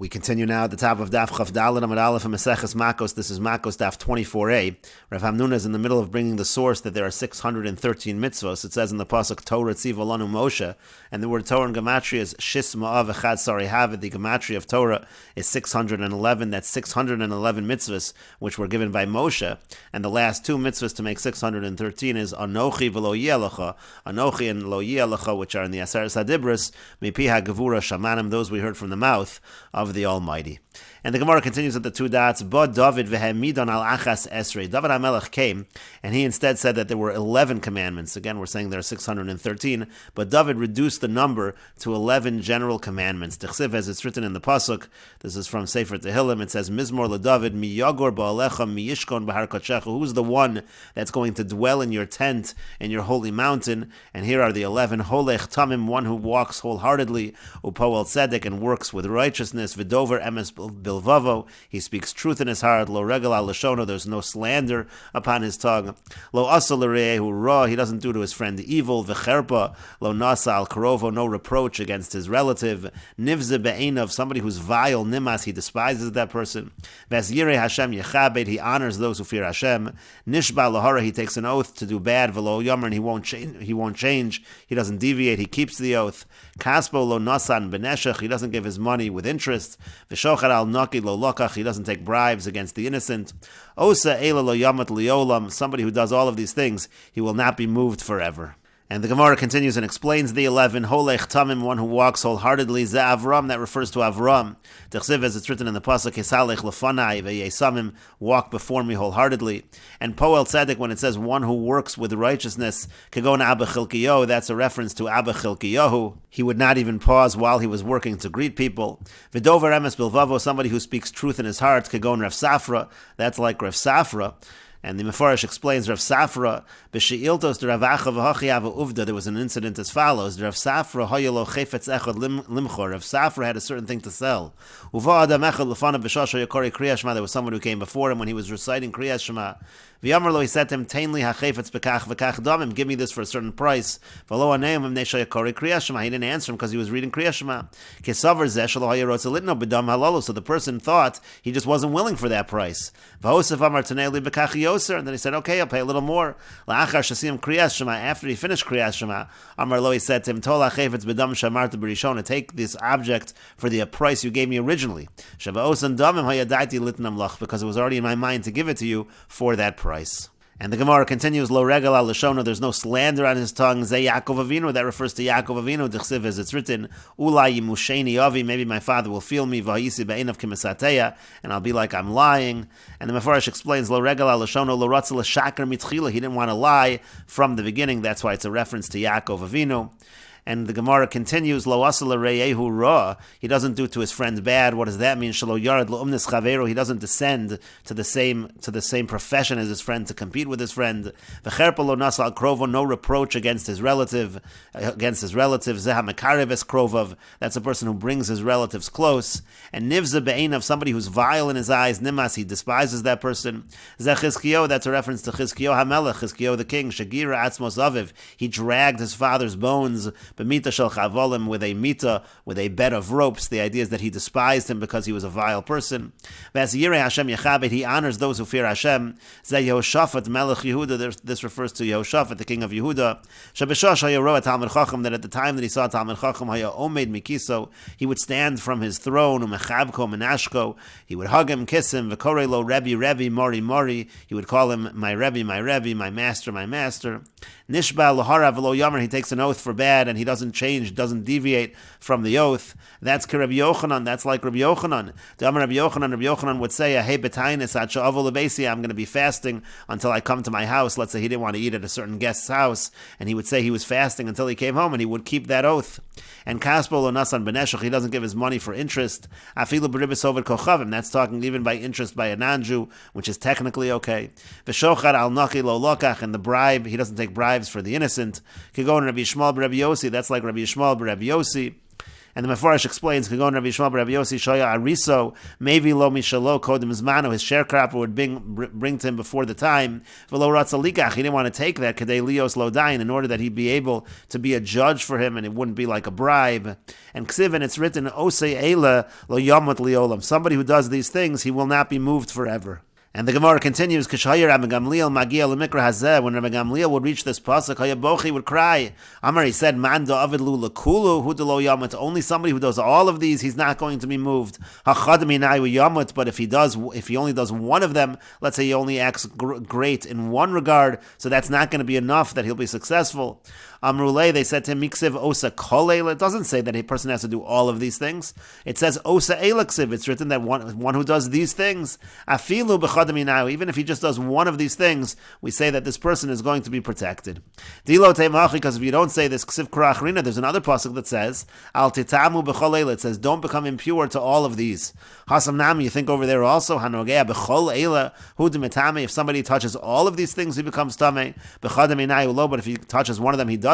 We continue now at the top of Daf Chaf Daled Amud Aleph and Meseches Makkos. This is Makkos Daf 24a. Rav Hamnuna is in the middle of bringing the source that there are 613 mitzvos. It says in the pasuk Torah Tziva Lanu Moshe, and the word Torah in Gematria is Shis Ma'av Echad Sari Havid. The Gematria of Torah is 611. That's 611 mitzvos which were given by Moshe. And the last two mitzvos to make 613 is Anochi V'lo Yelecha, Anochi and Lo Yelecha, which are in the Aseres HaDibros, Mipiha Gevura Shamanim. Those we heard from the mouth of the Almighty. And the Gemara continues with the two dots. But David v'hemidon al achas esrei. David HaMelech came, and he instead said that there were 11 commandments. Again, we're saying there are 613, but David reduced the number to 11 general commandments. Tichsiv, as it's written in the pasuk, this is from Sefer Tehillim. It says, Mizmor LeDavid mi yagor ba'alecha mi yishkon b'har kodshecha. Who's the one that's going to dwell in your tent in your holy mountain? And here are the 11. Holech tamim, one who walks wholeheartedly, upoel tzedek, and works with righteousness. V'dover emes bilvavo, he speaks truth in his heart. Lo regel al lashono, there's no slander upon his tongue. Lo asa l're'ehu ra, he doesn't do to his friend evil. V'cherpa lo nasa al karovo, no reproach against his relative. Nivze be'enav, somebody who's vile. Nimas, he despises that person. V'as yirei Hashem yechabed, he honors those who fear Hashem. Nishba lahara, he takes an oath to do bad. V'lo yomer, and he won't change. He doesn't deviate. He keeps the oath. Kaspo lo nasan beneshech, he doesn't give his money with interest. V'shochar al naki lo lokach, he doesn't take bribes against the innocent. Osa eila lo yamat liolam, somebody who does all of these things, he will not be moved forever. And the Gemara continues and explains the 11. Holech tamim, one who walks wholeheartedly. Ze Avram, that refers to Avram. Techsiv, as it's written in the pasuk, Hisalech lefanai veyesamim, walk before me wholeheartedly. And Poel Tzedek, when it says one who works with righteousness, Kagon Abba Chilkiyahu, that's a reference to Abba Chilkiyahu. He would not even pause while he was working to greet people. V'dover emes bilvavo, somebody who speaks truth in his heart. Kagon Rav Safra, that's like Rav Safra. And the Mefarish explains Rav Safra, B'she'iltos d'Ravacha v'hachiava uvda, there was an incident as follows. Rav Safra hoyelo chefetz echad limchor. Rav Safra had a certain thing to sell. Uva adam echad l'fanav b'shasha yokori Kriyas Shema, there was someone who came before him when he was reciting Kriyas Shema. V'yamar lo, he said to him, Tainli ha'chefetz b'kach v'kach damim, give me this for a certain price. V'lo aneim him nesha yokori Kriyas Shema, he didn't answer him because he was reading Kriyas Shema. Kesavar zeh shelo hayarotz litno b'dam halalo, so the person thought he just wasn't willing for that price. V'hosef amar taneli b'kach yoser, and then he said, okay, I'll pay a little more. La'achar shasim Kriyas Shema, after he finished Kriyas Shema, Amar lo, he said to him, Tola chefetz b'dam shamarta b'rishona, take this object for the price you gave me originally. Shava'osan damim hayadaiti litnam lach, because it was already in my mind to give it to you for that price. And the Gemara continues, Lo regel al lashona, there's no slander on his tongue. Ze Yaakov Avinu, that refers to Yaakov Avinu. D'chsiv, as it's written, Ulai yimusheni avi, maybe my father will feel me. V'hayisi be'enav k'mesateya, and I'll be like I'm lying. And the Mefarish explains, Lo regel al lashona, Lo ratzel l'shakar mitchila, he didn't want to lie from the beginning. That's why it's a reference to Yaakov Avinu. And the Gemara continues, Lo asala reyehu ra, he doesn't do to his friend bad. What does that mean? Shelo yard lo umnes chaveru, he doesn't descend to the same profession as his friend to compete with his friend. V'cherpa lo nasa al krovo, no reproach against his relative. Zeha mekarev es krovov, that's a person who brings his relatives close. And nivza be'enav, somebody who's vile in his eyes. Nimas, he despises that person. Zeh Chizkiyo, that's a reference to Chizkiyo HaMelech, Chizkiyo the king. Shagira atzmos aviv, he dragged his father's bones. B'mita shel chavolim, with a bed of ropes. The idea is that he despised him because he was a vile person. V'as yirei Hashem yechabed, he honors those who fear Hashem. Zeh Yehoshaphat melech Yehuda, this refers to Yehoshaphat, the king of Yehuda. Shabeshash hayaro Talmud Chacham, that at the time that he saw Talmud Chacham, haya omed mikiso, he would stand from his throne, umechabko menashko, he would hug him, kiss him, v'korei lo Rebbe, Rebbe, Mori, Mori, he would call him my Rebbe, my master, my master. Nishba lahara v'lo yomer, he takes an oath for bad and he doesn't change, doesn't deviate from the oath. That's Rabbi Yochanan, that's like Rabbi Yochanan. Rabbi Yochanan would say, hey betainis ad she'avo lebesi, I'm going to be fasting until I come to my house. Let's say he didn't want to eat at a certain guest's house, and he would say he was fasting until he came home, and he would keep that oath. And kaspo lo nasan beneshach, he doesn't give his money for interest. Afilu b'ribis over kochavim, that's talking even by interest by a non-Jew, which is technically okay. V'shochar al naki lo lokach, and the bribe, he doesn't take bribes for the innocent. Kigon Rabbi Yishmael b'Rabbi Yossi, that's like Rabbi Yishmael b'Rabbi Yossi. And the Mefarish explains, Kagon Rabbi Yishmael Rabbi Yossi Shoya Ariso, maybe lo mishalo kodim zmano, his sharecropper would bring to him before the time. V'lo ratza likach, he didn't want to take that, kadei lios lo dayin, in order that he'd be able to be a judge for him, and it wouldn't be like a bribe. And ksiv, and it's written, osei eila lo yamot liolam, somebody who does these things, he will not be moved forever. And the Gemara continues, Kishayir Rabbi Gamliel Magia Lemikra Hazeh, when Rabbi Gamliel would reach this pasuk, Hayabochi would cry. Amar, he said, Man David Lu Lakulu, Hu Delo Yamut, only somebody who does all of these, he's not going to be moved. Hachadami Nayu Yamut, but if he only does one of them, let's say he only acts great in one regard, so that's not going to be enough that he'll be successful. Amrulay, they said to him, Miksiv Osa Kolel. It doesn't say that a person has to do all of these things. It says Osa Elaksiv. It's written that one who does these things, Afilu B'chadaminahu, even if he just does one of these things, we say that this person is going to be protected. Dilo Teimachi, because if you don't say this Ksiv Kurachrina, there's another pasuk that says, Al Titamu B'chol. It says, don't become impure to all of these. Hasam Nami, you think over there also, Hanogea B'chol Eila, Hu Demitame, if somebody touches all of these things, he becomes Tameh. B'chadaminahu lo, but if he touches one of them, he doesn't.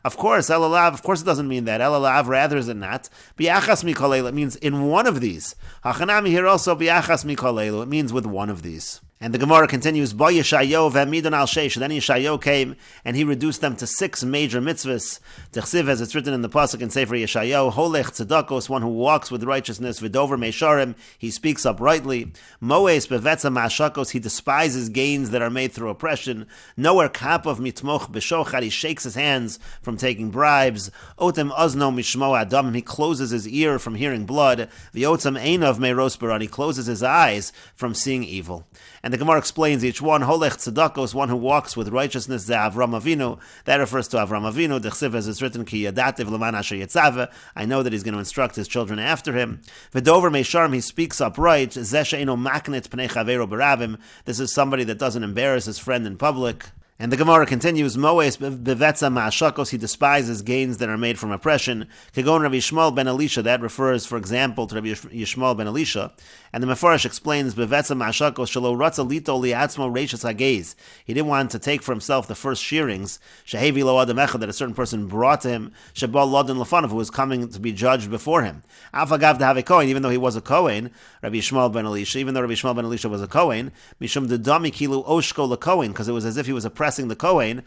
Of course, elalav, of course it doesn't mean that. Elalav, rather than not. Biachas mikolelu, it means in one of these. Hachanami here also, biachas mikolelu, it means with one of these. And the Gemara continues, Bo Yeshayo v'amidon al sheish. Then Yeshayo came and he reduced them to 6 major mitzvahs. Techsiv, as it's written in the pasuk in Sefer Yeshayo, Holech tzedakos, one who walks with righteousness. V'dover meisharim, he speaks uprightly. Moes bevetza ma'ashakos, he despises gains that are made through oppression. Nowhere kapav mitmoch b'shochad, he shakes his hands from taking bribes. Otem ozno mishmo adam, he closes his ear from hearing blood. V'otem einav meiros baran, he closes his eyes from seeing evil. And the Gemara explains each one. Holech tzedakos, one who walks with righteousness, ze Avram Avinu. That refers to Avram Avinu. Dechsiv, as it's written, ki yadativ leman asher yetzave. I know that he's going to instruct his children after him. V'dover meisharim, he speaks upright. Ze she'eno maknet pnei chavero berabim. This is somebody that doesn't embarrass his friend in public. And the Gemara continues, Moes bevetza ma'ashakos, he despises gains that are made from oppression. Kegon Rabbi Yishmael ben Elisha, that refers, for example, to Rabbi Yishmael ben Elisha. And the Mefarish explains, Bevetza ma'ashakos shelo ratza lito liatzmo reishas hagez. He didn't want to take for himself the first shearings, shehevi lo adam echad, that a certain person brought to him, shebal lodin lefanav, who was coming to be judged before him. Afagav to have a Kohen, even though he was a Kohen, Rabbi Yishmael ben Elisha, even though Rabbi Yishmael ben Elisha was a Kohen, mishum dedami kilu oshko leKohen, because it was as if he was oppressing the Kohen,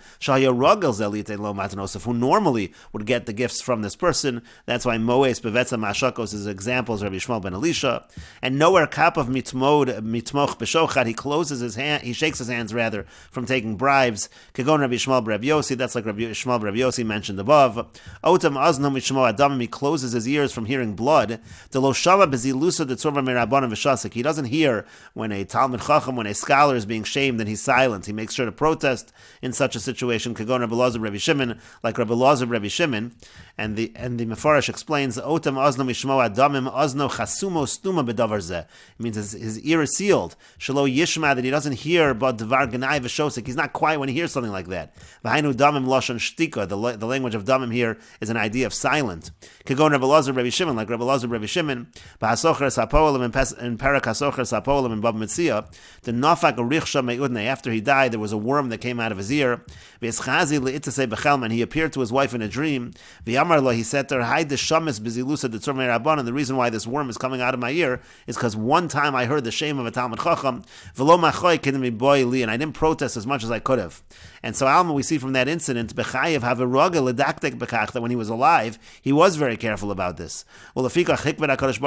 who normally would get the gifts from this person. That's why Moes bevetza ma'ashakos is examples of Rabbi Yishmael ben Elisha. And nowhere kapav mitmoch b'shochad, he closes his hand, he shakes his hands rather from taking bribes. Kegon Rabbi Yishmael ben Rabbi Yossi, that's like Rabbi Yishmael ben Rabbi Yossi mentioned above. Otam azno mishmo adamim, he closes his ears from hearing blood. Delo shama bezilusa detzorva merabanim v'shasik, he doesn't hear when a Talmud Chacham, when a scholar is being shamed, and he's silent. He makes sure to protest in such a situation. Kagon Rabbi Elazar Rabbi Shimon, like Rabbi Elazar Rabbi Shimon, and the Mefarish explains, Otam azno mishmo adamim azno chasumo stuma bedavar zeh. It means his ear is sealed. Shelo yishma, that he doesn't hear, but devar genai v'shosik, he's not quiet when he hears something like that. V'hainu damim lashon shtika, the language of damim here is an idea of silent. Kagon Rabbi Elazar Rabbi Shimon, like Rabbi Elazar Rabbi Shimon, b'hasocher sapolim in parak hasocher sapolim in Bab Metzia, the nafak richsha me'udne, after he died, there was a worm that came out of his ear. He appeared to his wife in a dream. He said to her, and the reason why this worm is coming out of my ear is because one time I heard the shame of a Talmud Chacham, and I didn't protest as much as I could have. And so Alma, we see from that incident, that when he was alive, he was very careful about this. That's why HaKadosh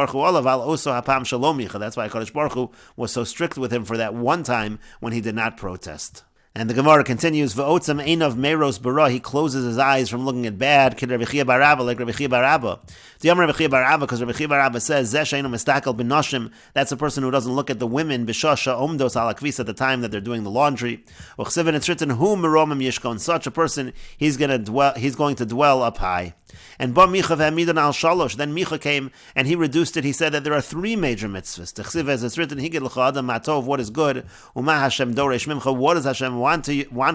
Baruch Hu was so strict with him for that one time when he did not protest. And the Gemara continues, V'otzam einav meros bara, he closes his eyes from looking at bad, Kid Rabbi Chia bar Abba, like Rabbi Chia bar Abba. The Rabbi Chia bar Abba, because Rabbi Chia bar Abba says, Zeh she'eino mistakel b'noshim, that's a person who doesn't look at the women, b'shasha omdos ala kvis, at the time that they're doing the laundry. Uchsivin, it's written, Hu meromim yishkon, such a person, he's going to dwell up high. And Ba Micha v'hamidon al shalosh, then Micha came and he reduced it. He said that there are 3 major mitzvahs. Techsiv, as it's written, Higid l'cha adam matov, what is good, Uma Hashem doresh mimcha, what does Hashem want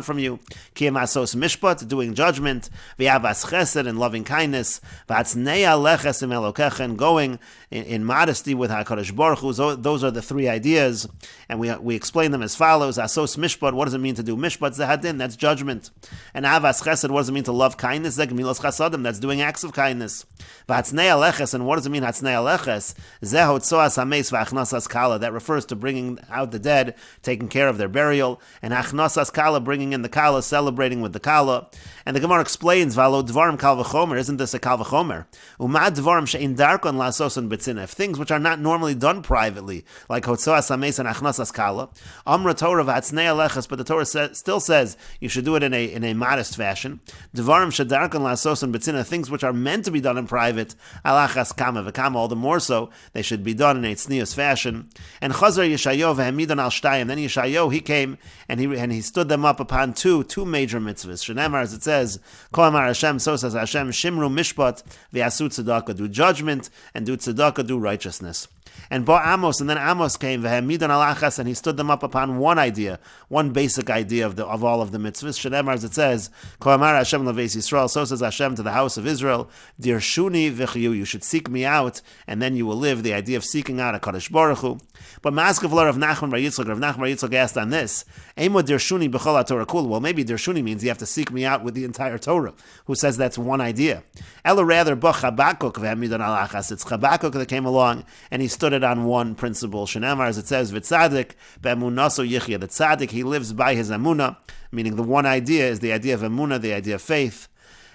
from you? Kiyam asos mishpat, doing judgment, v'yavas chesed, and loving kindness, v'atznei aleches im elokecha, and going in modesty with HaKadosh Baruch Hu. Those are the 3 ideas, and we explain them as follows. Asos mishpat, what does it mean to do mishpat? Zehadin, that's judgment. And avas chesed, what does it mean to love kindness? Zeh gemilas chasadim, that's doing doing acts of kindness. V'hatznei aleches, and what does it mean, hatznei aleches? Zeho tzoas hameis v'achnasas kala. That refers to bringing out the dead, taking care of their burial, and achnasas kala, bringing in the kala, celebrating with the kala. And the Gemara explains, V'alo dvarim kal v'chomer, isn't this a kal v'chomer? Uma dvarim she'in darkon la'asoson b'tzina, things which are not normally done privately, like hotzoas hameis and achnasas kala. Amra Torah v'hatznei aleches, but the Torah still says you should do it in a modest fashion. Dvarim she'darkon la'asoson b'tzina, things which are meant to be done in private, alachas kama v'kama, all the more so, they should be done in a tznius fashion. And Chazar Yeshayo v'hamidon al shtayim, then Yeshayo, he came and he stood them up upon two major mitzvahs. Shenemar, as it says, Ko amar Hashem, so says Hashem, Shimru mishpat v'yasu tzedakah, do judgment and do tzedakah, do righteousness. And Ba Amos, and then Amos came, v'hamidon alachas, and he stood them up upon one idea, one basic idea of all of the mitzvahs. Shenemar, as it says, Ko amar Hashem leveis Yisrael, so says Hashem to the house of Israel, Dirshuni v'chiyu, you should seek me out, and then you will live. The idea of seeking out HaKadosh Baruch Hu. But Maskevlar of Nachman Bar Yitzchak, Rav Nachman Bar Yitzchak asked on this, Emo Dirshuni b'chol HaTorah kul. Well, maybe Dirshuni means you have to seek me out with the entire Torah. Who says that's one idea? Ella rather, Ba Chabakuk v'hamidon alachas. It's Chabakuk that came along, and he stood it on one principle. Shenamar, as it says, V'tzadik be'emunaso yichya. The tzaddik, he lives by his emunah, meaning the one idea is the idea of emunah, the idea of faith.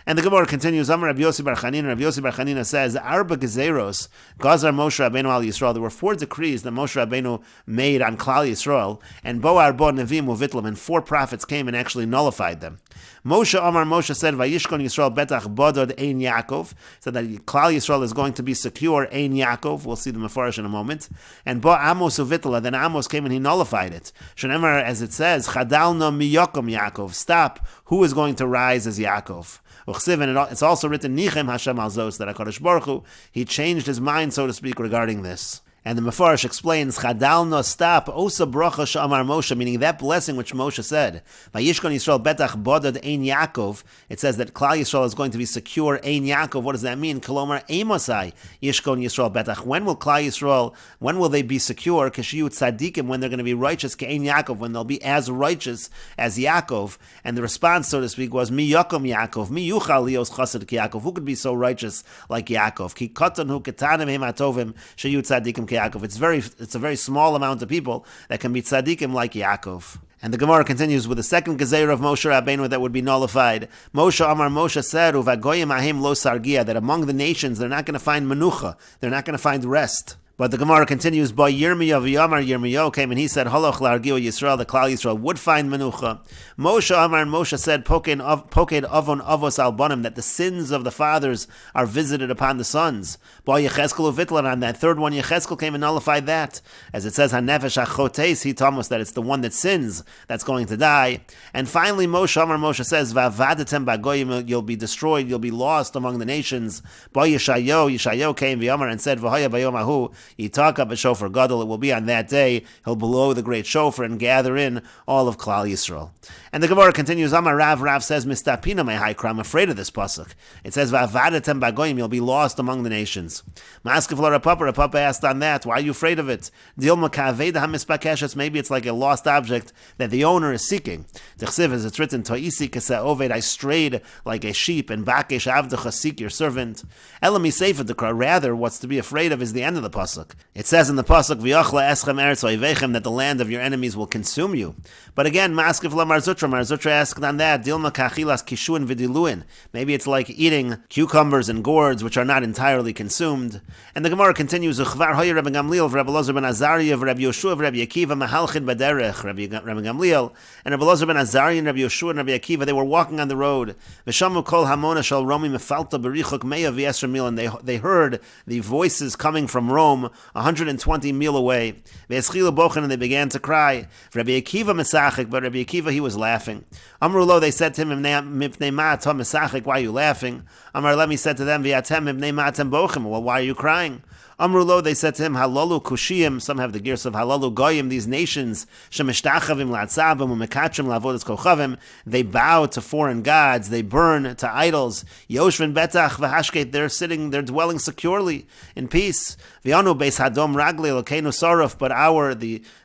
And the Gemara continues, Amar Rabbi Yossi Bar Chanina, Rabbi Yossi Bar Chanina says, Arba Gezeros, Gazar Moshe Rabbeinu al Yisrael. There were 4 decrees that Moshe Rabbeinu made on Klal Yisrael, and Bo Arba Nevim Uvitlam, and 4 prophets came and actually nullified them. Moshe said, Vayishkon Yisrael betach bodod ein Yaakov, said that Klal Yisrael is going to be secure, ein Yaakov. We'll see the Mefarish in a moment. And Bo Amos Uvitla, then Amos came and he nullified it. Shenemar, as it says, Chadalna miyokom Yaakov. Stop. Who is going to rise as Yaakov? And it's also written, Nichem Hashem al Zos, that HaKadosh Baruch Hu, he changed his mind, so to speak, regarding this. And the Mefarish explains, Chadal no stop, Osa bracha sh'amar Moshe, meaning that blessing which Moshe said, Vayishkon Yisrael betach bodad ein Yaakov, it says that Klal Yisrael is going to be secure, ein Yaakov. What does that mean? Kolomar Amosai, Yishkon Yisrael betach. When will Klal Yisrael, when will they be secure? Keshiyut tzadikim, when they're going to be righteous, ke'ein Yaakov, when they'll be as righteous as Yaakov. And the response, so to speak, was, Mi yakom Yaakov, mi yuchal lios chassid ki Yaakov. Who could be so righteous like Yaakov? Ki katan hu ketanim hem atovim, sheyut tzadikim Yaakov. It's a very small amount of people that can be tzaddikim like Yaakov. And the Gemara continues with the second gezeira of Moshe Rabbeinu that would be nullified. Moshe said, "Uvagoyim ahem lo sargia," that among the nations they're not going to find menucha, they're not going to find rest. But the Gemara continues, by Yirmiyahu came and he said, Haloch largio Yisrael, the Klal Yisrael would find menucha. Moshe said, Poked avon avos al banim, that the sins of the fathers are visited upon the sons. By Yechezkel uvitlan, on that third one, Yechezkel came and nullified that. As it says, Hanefesh achotes, he told us that it's the one that sins that's going to die. And finally, Moshe says, Vavadetem bagoyim, you'll be destroyed, you'll be lost among the nations. By Yeshayo came v'yamar and said, V'haya bayomahu, Yitaka b'shofar gadol, it will be on that day, he'll blow the great shofar and gather in all of Klal Yisrael. And the Gemara continues, Amar Rav says, Mistapina mehaikra, I'm afraid of this pasuk. It says, Va'avadetem bagoyim, you'll be lost among the nations. Maskevla Rapapa asked on that, why are you afraid of it? Dilma kaveda hamispakeshes, maybe it's like a lost object that the owner is seeking. T'chsiv, as it's written, Toisi kese oved, I strayed like a sheep, and bakesh avdecha, seek your servant. Elami sefer dekra, rather, what's to be afraid of is the end of the pasuk. It says in the pasuk, V'yachla eschem eretz oivechem, that the land of your enemies will consume you. But again, Maskevla Marzutra asked on that, Dilma kachilas kishuin v'diluin, maybe it's like eating cucumbers and gourds which are not entirely consumed. And the Gemara continues, Uchvar hoyer Rabbi Gamliel, Rabbi Elazar ben Azariah, Rabbi Yoshua, Rabbi Akiva, Mahalchin baderech, Rabbi Gamliel, and Rabbi Elazar ben Azariah and Rabbi Yoshua and Rabbi Akiva, they were walking on the road. V'shamu kol hamona shal Romi mefalta berichuk meya v'yesher mil, and they heard the voices coming from Rome, 120 mil away. V'eschilu bochen, and they began to cry. Rabbi Akiva mesachik, but Rabbi Akiva, he was laughing. Amrulo, they said to him, Mipnei ma'atam mesachik, why are you laughing? Amar Lemi said to them, V'yatem mipnei ma'atam bochim, well, why are you crying? Amrulo, they said to him, Halalu kushiyim, some have the gears of Halalu goyim, these nations, shemishtachavim la'atzavim, u'mekachim la'avodas kochavim, they bow to foreign gods, they burn to idols. Yoshvin betach v'hashket, they're dwelling securely in peace. V'yanu beis hadom ragli lokeinu saraf, but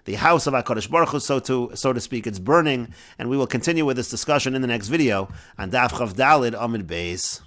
the house of HaKadosh Baruch Hu, so to speak, it's burning. And we will continue with this discussion in the next video on Daf Chavdalid Amid Beis.